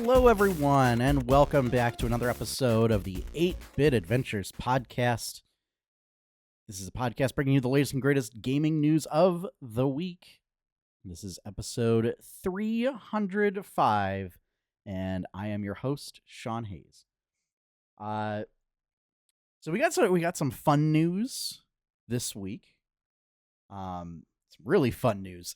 Hello, everyone, and welcome back to another episode of the 8-Bit Adventures podcast. This is a podcast bringing you the latest and greatest gaming news of the week. This is episode 305, and I am your host, Sean Hayes. So we got some fun news this week. Some really fun news.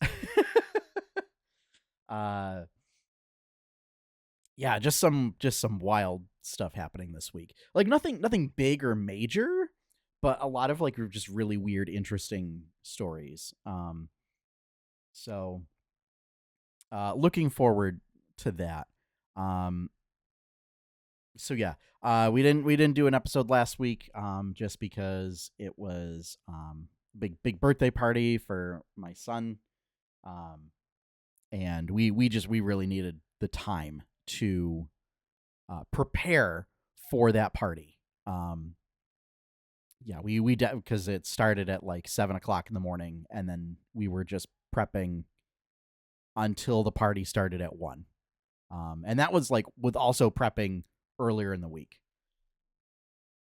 Yeah, just some wild stuff happening this week. Like nothing big or major, but a lot of like just really weird, interesting stories. So looking forward to that. So yeah, we didn't do an episode last week, just because it was big birthday party for my son, and we really needed the time to prepare for that party. Yeah, we because it started at like 7:00 in the morning, and then we were just prepping until the party started at 1. And that was like with also prepping earlier in the week.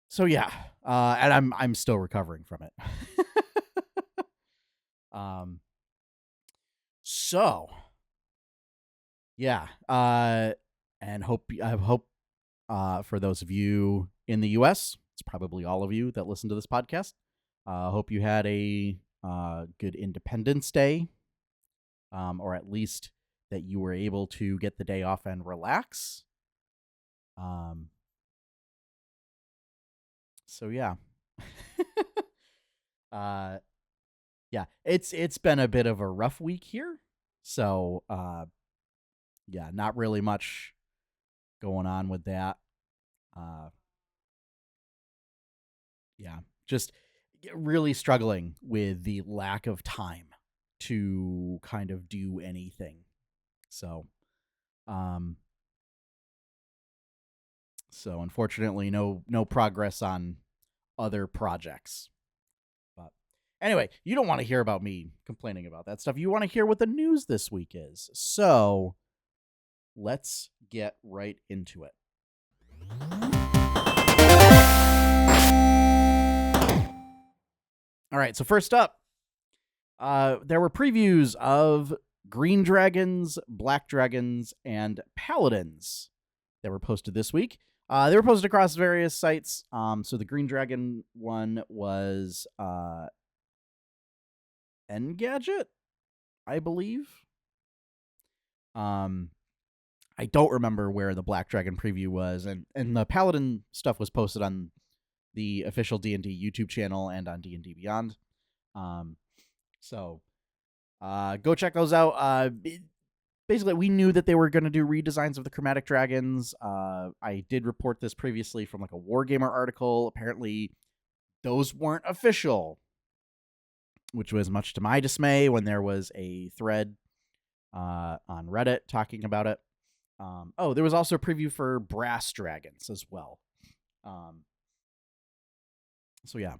So yeah, and I'm still recovering from it. So yeah, and I hope for those of you in the U.S., it's probably all of you that listen to this podcast. Hope you had a good Independence Day, or at least that you were able to get the day off and relax. So yeah, yeah, it's been a bit of a rough week here. So yeah, not really much going on with that. Yeah, just really struggling with the lack of time to kind of do anything. So unfortunately no progress on other projects. But anyway, you don't want to hear about me complaining about that stuff. You want to hear what the news this week is. So let's get right into it. All right, so first up, there were previews of Green Dragons, Black Dragons, and Paladins that were posted this week. They were posted across various sites. So the Green Dragon one was Engadget, I believe. I don't remember where the Black Dragon preview was, and the Paladin stuff was posted on the official D&D YouTube channel and on D&D Beyond. So go check those out. Basically, we knew that they were going to do redesigns of the chromatic dragons. I did report this previously from like a Wargamer article. Apparently, those weren't official, which was much to my dismay when there was a thread on Reddit talking about it. There was also a preview for brass dragons as well. So yeah,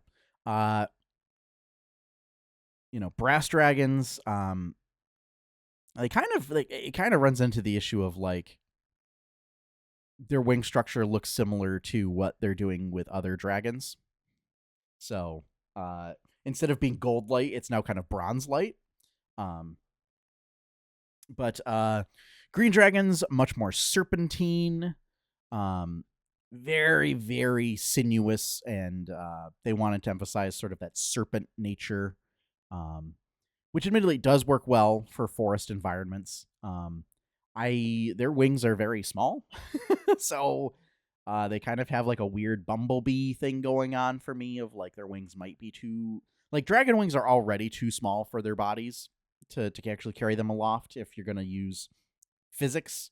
brass dragons. It kind of runs into the issue of like their wing structure looks similar to what they're doing with other dragons. So instead of being gold light, it's now kind of bronze light. But Green Dragons, much more serpentine, very, very sinuous, and they wanted to emphasize sort of that serpent nature, which admittedly does work well for forest environments. Their wings are very small, so they kind of have like a weird bumblebee thing going on for me of like their wings might be too... Like dragon wings are already too small for their bodies to actually carry them aloft if you're going to use physics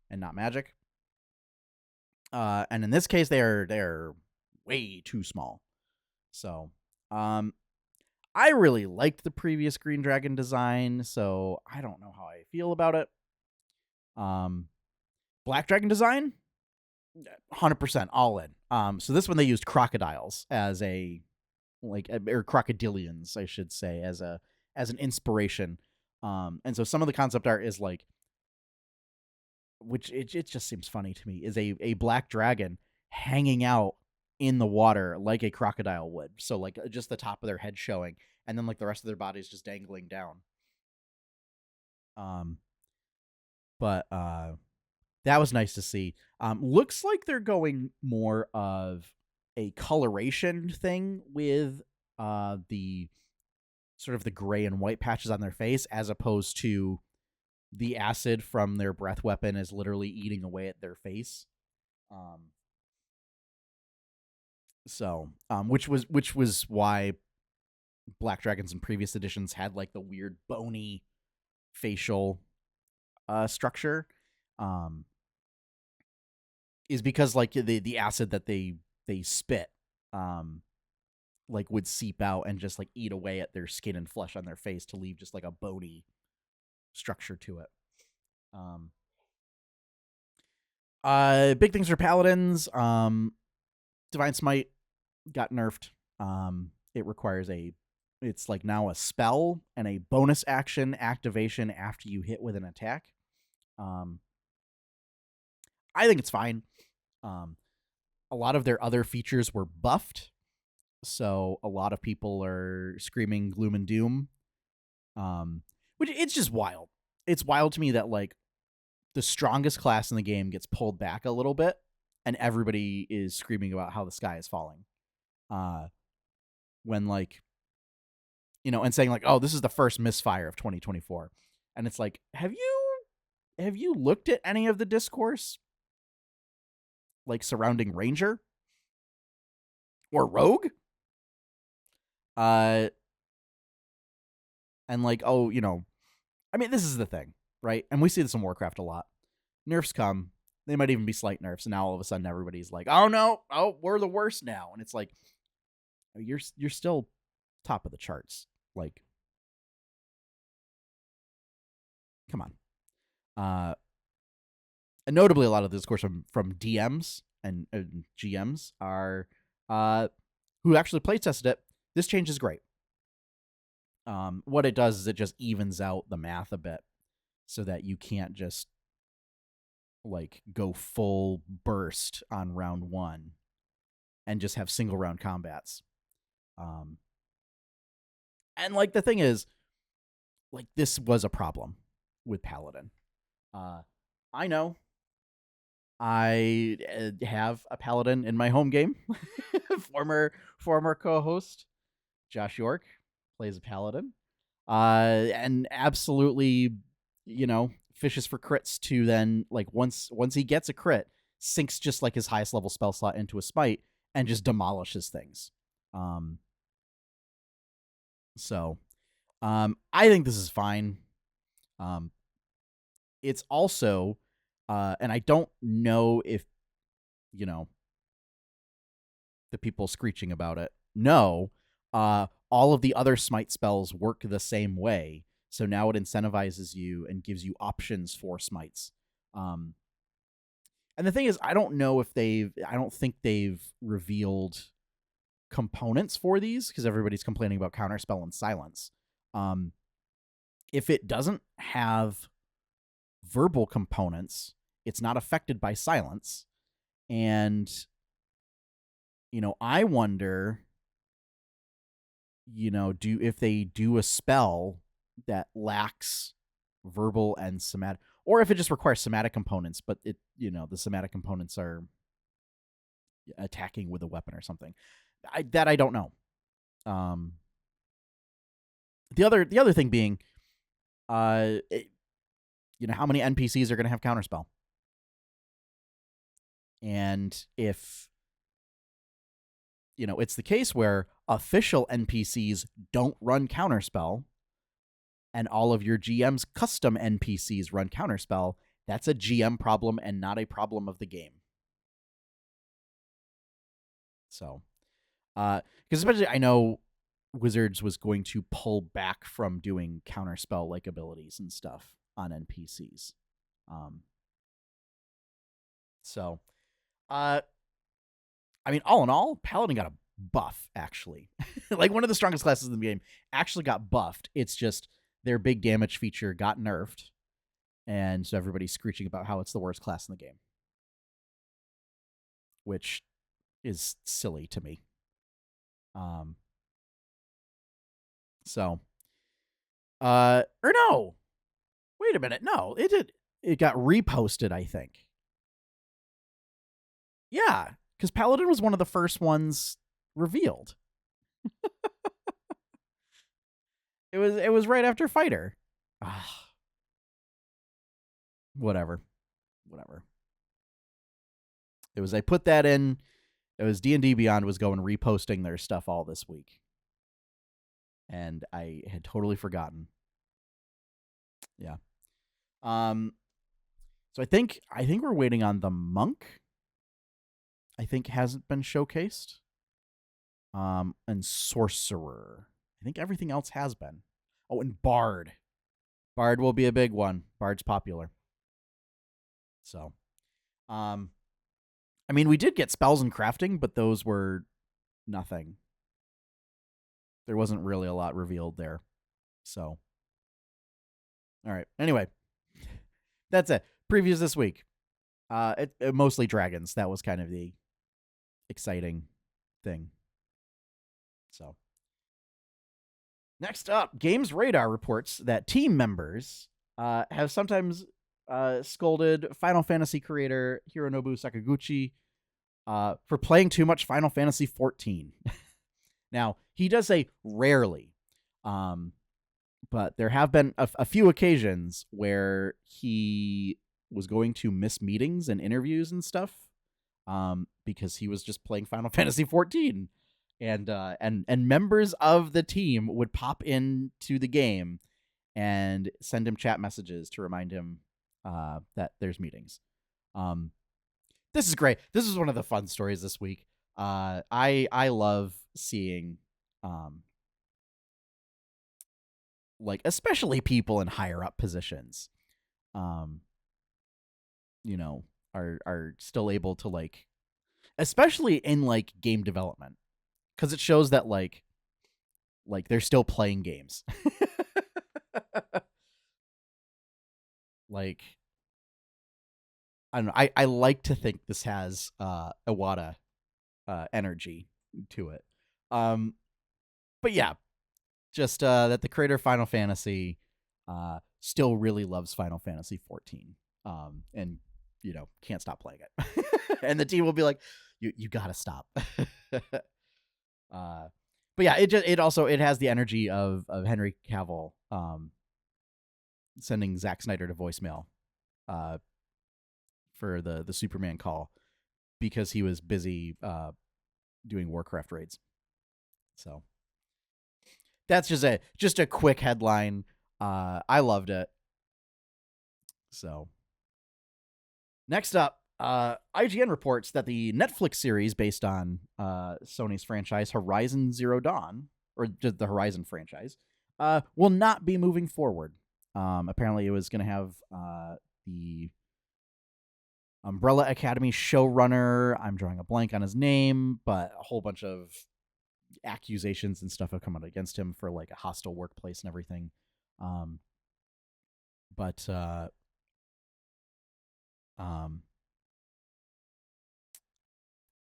and not magic. And in this case, they're way too small. So, I really liked the previous Green Dragon design, so I don't know how I feel about it. Black Dragon design, 100% all in. So this one they used crocodiles as or crocodilians, I should say, as an inspiration. And so some of the concept art is like which it just seems funny to me, is a black dragon hanging out in the water like a crocodile would. So like just the top of their head showing, and then like the rest of their body is just dangling down. Um, but that was nice to see. Looks like they're going more of a coloration thing with the sort of the gray and white patches on their face, as opposed to the acid from their breath weapon is literally eating away at their face. Um, which was why Black Dragons in previous editions had like the weird bony facial structure. Um, is because like the acid that they spit like would seep out and just like eat away at their skin and flesh on their face to leave just like a bony structure to it. Um, big things for paladins. Divine Smite got nerfed. It requires it's like now a spell and a bonus action activation after you hit with an attack. I think it's fine. A lot of their other features were buffed, so a lot of people are screaming gloom and doom. Which it's just wild. It's wild to me that like the strongest class in the game gets pulled back a little bit, and everybody is screaming about how the sky is falling. When like, and saying like, oh, this is the first misfire of 2024, and it's like, have you looked at any of the discourse like surrounding Ranger or Rogue? And like, oh, I mean, this is the thing, right? And we see this in Warcraft a lot. Nerfs come, they might even be slight nerfs, and now all of a sudden everybody's like, oh no, we're the worst now, and it's like, you're still top of the charts, like, come on. And notably, a lot of this, of course, from DMs and GMs are who actually play tested it. This change is great. What it does is it just evens out the math a bit, so that you can't just like go full burst on round one and just have single round combats. And like the thing is, like this was a problem with Paladin. I know I have a Paladin in my home game. former co-host Josh York plays a Paladin, and absolutely, fishes for crits to then like once he gets a crit, sinks just like his highest level spell slot into a smite and just demolishes things. So I think this is fine. It's also, and I don't know if the people screeching about it know, all of the other smite spells work the same way. So now it incentivizes you and gives you options for smites. And the thing is, I don't think they've revealed components for these, because everybody's complaining about counterspell and silence. If it doesn't have verbal components, it's not affected by silence. And, I wonder, if they do a spell that lacks verbal and somatic, or if it just requires somatic components, but the somatic components are attacking with a weapon or something. I don't know. The other thing being, how many NPCs are going to have counterspell? And if it's the case where official NPCs don't run counterspell, and all of your GM's custom NPCs run counterspell, that's a GM problem and not a problem of the game. So, because especially I know Wizards was going to pull back from doing counterspell like abilities and stuff on NPCs. So, I mean, all in all, Paladin got a buff, actually. Like, one of the strongest classes in the game actually got buffed. It's just their big damage feature got nerfed. and so everybody's screeching about how it's the worst class in the game, which is silly to me. Um, so, or no, wait a minute, no, it did. It got reposted, I think. Yeah, because Paladin was one of the first ones revealed. It was right after Fighter. Whatever. It was I put that in. It was D&D Beyond was going reposting their stuff all this week, and I had totally forgotten. Yeah. So I think we're waiting on the Monk. I think hasn't been showcased. And Sorcerer. I think everything else has been. Oh, and Bard. Bard will be a big one. Bard's popular. So, I mean, we did get spells and crafting, but those were nothing. There wasn't really a lot revealed there. So, all right. Anyway, that's it. Previews this week. It mostly dragons. That was kind of the exciting thing. So, next up, GamesRadar reports that team members have sometimes scolded Final Fantasy creator Hironobu Sakaguchi for playing too much Final Fantasy XIV. Now, he does say rarely, but there have been a few occasions where he was going to miss meetings and interviews and stuff because he was just playing Final Fantasy XIV. And members of the team would pop into the game and send him chat messages to remind him that there's meetings. This is great. This is one of the fun stories this week. I love seeing like especially people in higher up positions are still able to like, especially in like game development, because it shows that like they're still playing games. Like, I don't know. I like to think this has Iwata energy to it. But yeah, just that the creator of Final Fantasy still really loves Final Fantasy 14. And can't stop playing it. And the team will be like, you gotta stop. But yeah, it has the energy of Henry Cavill sending Zack Snyder to voicemail for the Superman call because he was busy doing Warcraft raids. So that's just a quick headline. I loved it. So next up, IGN reports that the Netflix series based on Sony's franchise Horizon Zero Dawn, or just the Horizon franchise, will not be moving forward. Apparently, it was going to have the Umbrella Academy showrunner. I'm drawing a blank on his name, but a whole bunch of accusations and stuff have come out against him for like a hostile workplace and everything. But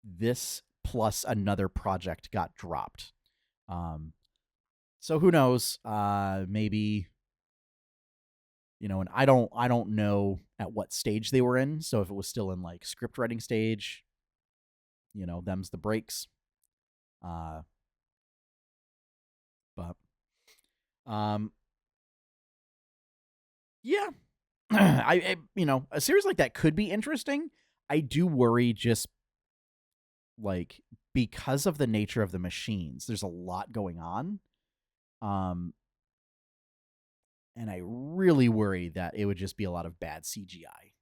this plus another project got dropped. So who knows? Maybe, and I don't know at what stage they were in. So if it was still in like script writing stage, them's the breaks. But yeah, I a series like that could be interesting. I do worry just like because of the nature of the machines. There's a lot going on. And I really worry that it would just be a lot of bad CGI.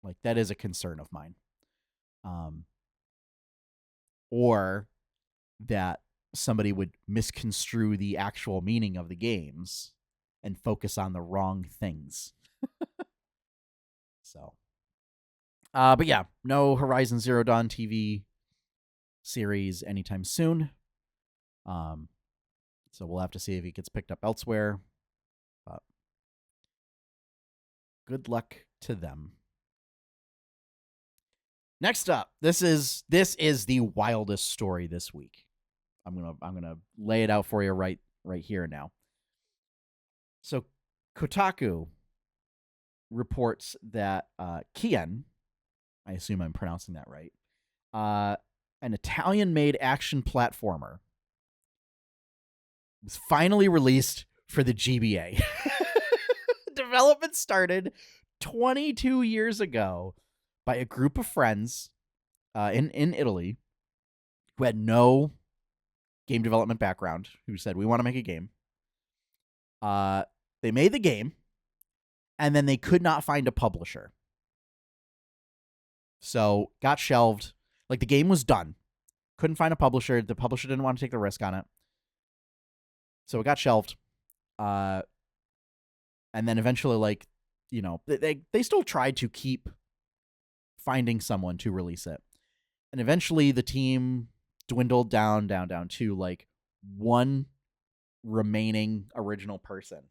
Like that is a concern of mine. Or that somebody would misconstrue the actual meaning of the games and focus on the wrong things. So, but yeah, no Horizon Zero Dawn TV series anytime soon. So we'll have to see if he gets picked up elsewhere. But Good luck to them. Next up, this is the wildest story this week. I'm gonna lay it out for you right here now. So, Kotaku reports that Kien, I assume I'm pronouncing that right, an Italian-made action platformer, was finally released for the GBA. Development started 22 years ago by a group of friends in Italy who had no game development background, who said, we want to make a game. They made the game, and then they could not find a publisher. So got shelved. Like, the game was done. Couldn't find a publisher. The publisher didn't want to take the risk on it. So it got shelved. And then eventually, like, you know, they still tried to keep finding someone to release it. And eventually the team dwindled down to like one remaining original person.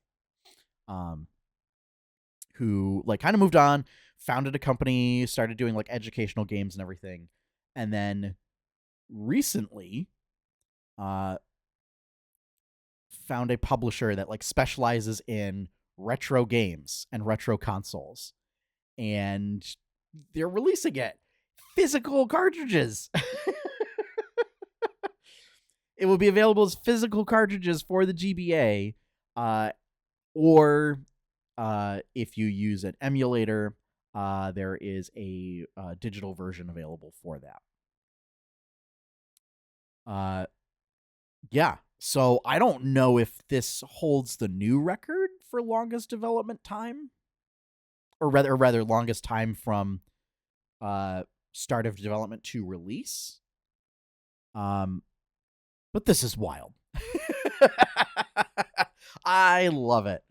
Who like kind of moved on, founded a company, started doing like educational games and everything. And then recently found a publisher that like specializes in retro games and retro consoles. And they're releasing it. Physical cartridges. It will be available as physical cartridges for the GBA, or if you use an emulator, there is a digital version available for that. Yeah. So I don't know if this holds the new record for longest development time, or rather longest time from start of development to release. But this is wild. I love it.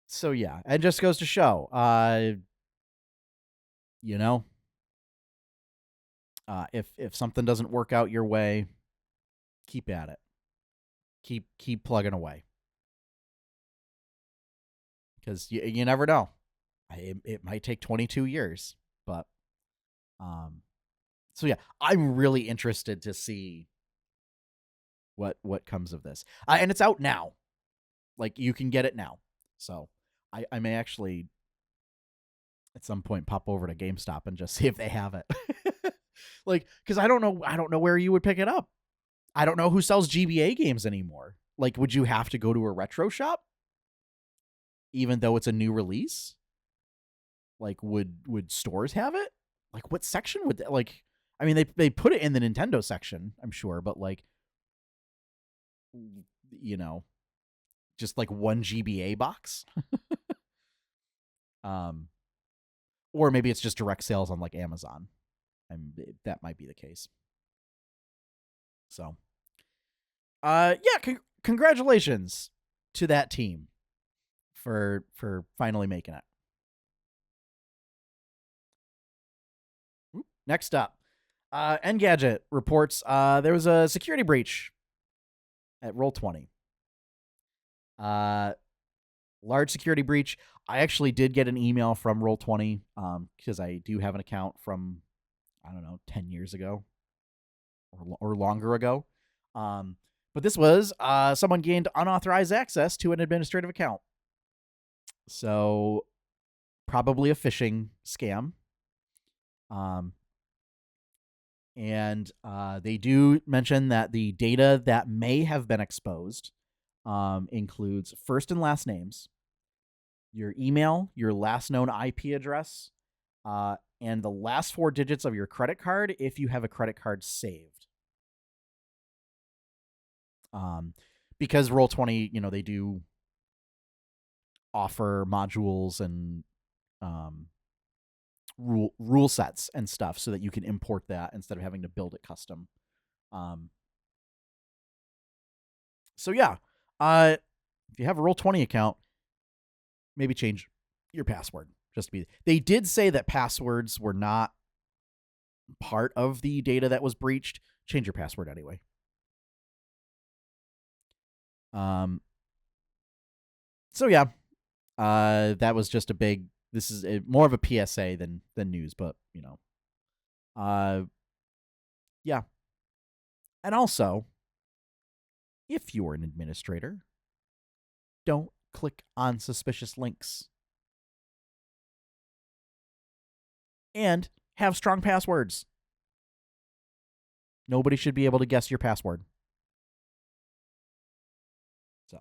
So yeah, it just goes to show, you know, if something doesn't work out your way, keep at it. Keep plugging away. Because you never know. It might take 22 years, but so yeah, I'm really interested to see what comes of this. And it's out now. Like, you can get it now. So I may actually at some point pop over to GameStop and just see if they have it. Like, because I don't know where you would pick it up. I don't know who sells GBA games anymore. Like, would you have to go to a retro shop even though it's a new release? Like, would stores have it? Like, what section would that, like, I mean, they put it in the Nintendo section, I'm sure, but like, you know, just like one GBA box. Or maybe it's just direct sales on like Amazon. And that might be the case. So, yeah, congratulations to that team for finally making it. Next up, Engadget reports there was a security breach at Roll20. Large security breach. I actually did get an email from Roll20 because I do have an account from, I don't know, 10 years ago or longer ago. But this was someone gained unauthorized access to an administrative account. So probably a phishing scam. And they do mention that the data that may have been exposed includes first and last names, your email, your last known IP address, and the last 4 digits of your credit card if you have a credit card saved. Because Roll20, you know, they do offer modules and rule sets and stuff so that you can import that instead of having to build it custom. So yeah, if you have a Roll20 account, maybe change your password just to be. They did say that passwords were not part of the data that was breached. Change your password anyway. So yeah, That was just a big. This is more of a PSA than news, but yeah. And also, if you're an administrator, don't click on suspicious links. And have strong passwords. Nobody should be able to guess your password. So,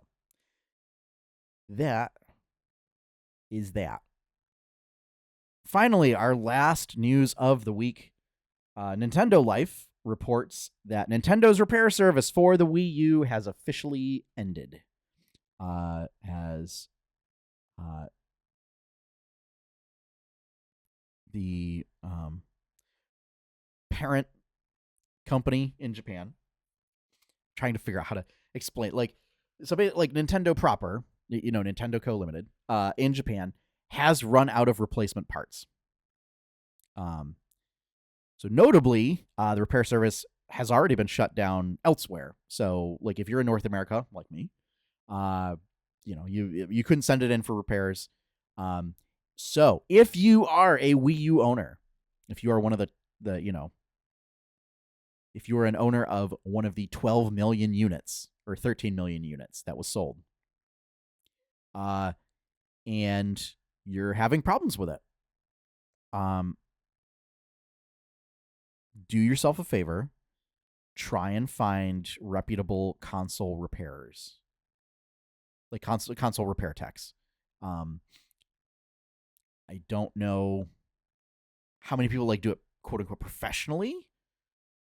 that is that. Finally, our last news of the week. Nintendo Life reports that Nintendo's repair service for the Wii U has officially ended. Has the parent company in Japan trying to figure out how to explain, like Nintendo proper, Nintendo Co. Limited, in Japan has run out of replacement parts. So notably, the repair service has already been shut down elsewhere. So, like, if you're in North America, like me, you couldn't send it in for repairs. So if you are a Wii U owner, if you are one of if you are an owner of one of the 12 million units or 13 million units that was sold, and you're having problems with it, do yourself a favor, try and find reputable console repairers, like console repair techs. I don't know how many people do it quote unquote professionally,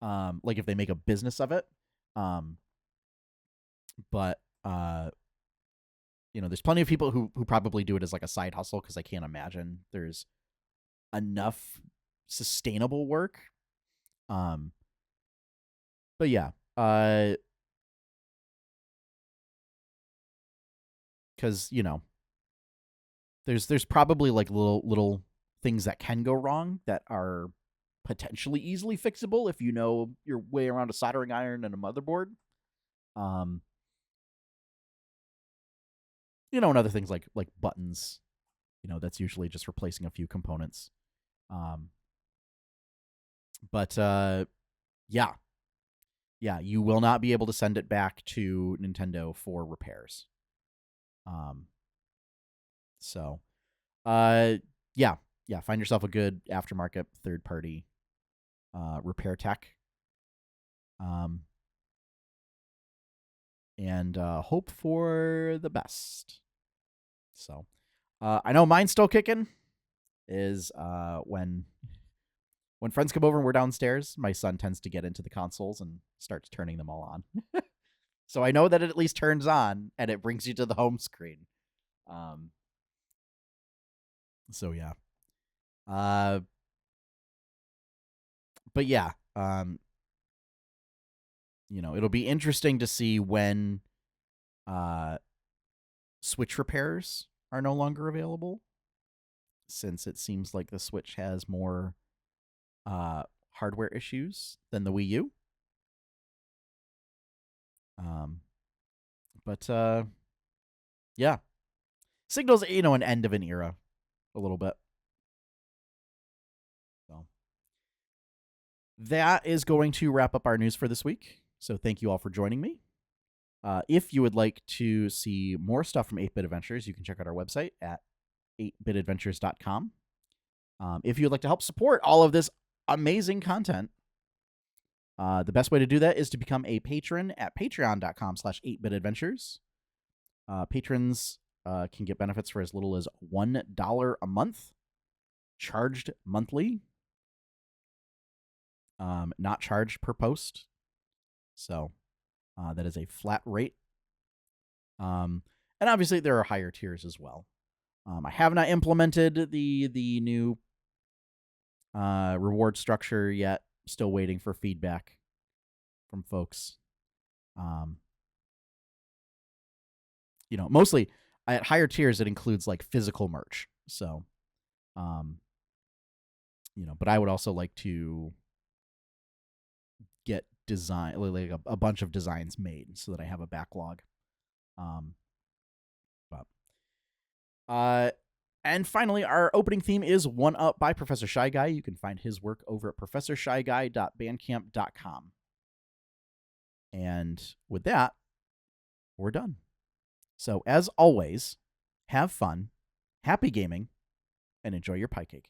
like if they make a business of it. But there's plenty of people who probably do it as like a side hustle, because I can't imagine there's enough sustainable work. But yeah, because there's probably like little things that can go wrong that are potentially easily fixable if you know your way around a soldering iron and a motherboard. And other things like buttons. That's usually just replacing a few components. But yeah, you will not be able to send it back to Nintendo for repairs. So, yeah, find yourself a good aftermarket third party repair tech. And hope for the best. So, I know mine's still kicking. Is when friends come over and we're downstairs, my son tends to get into the consoles and starts turning them all on. So I know that it at least turns on and it brings you to the home screen. So yeah. But yeah, it'll be interesting to see when Switch repairs are no longer available, since it seems like the Switch has more hardware issues than the Wii U. But yeah, signals an end of an era a little bit. So that is going to wrap up our news for this week. So thank you all for joining me. If you would like to see more stuff from 8-Bit Adventures, you can check out our website at 8bitadventures.com. If you'd like to help support all of this amazing content, the best way to do that is to become a patron at patreon.com/8bitadventures. Patrons can get benefits for as little as $1 a month, charged monthly, not charged per post. So that is a flat rate. And obviously there are higher tiers as well. I have not implemented the new reward structure yet. Still waiting for feedback from folks. Mostly at higher tiers it includes like physical merch. So, but I would also like to get design, like a bunch of designs made so that I have a backlog. But And finally, our opening theme is One Up by Professor Shy Guy. You can find his work over at professorshyguy.bandcamp.com. And with that, we're done. So, as always, have fun, happy gaming, and enjoy your pie cake.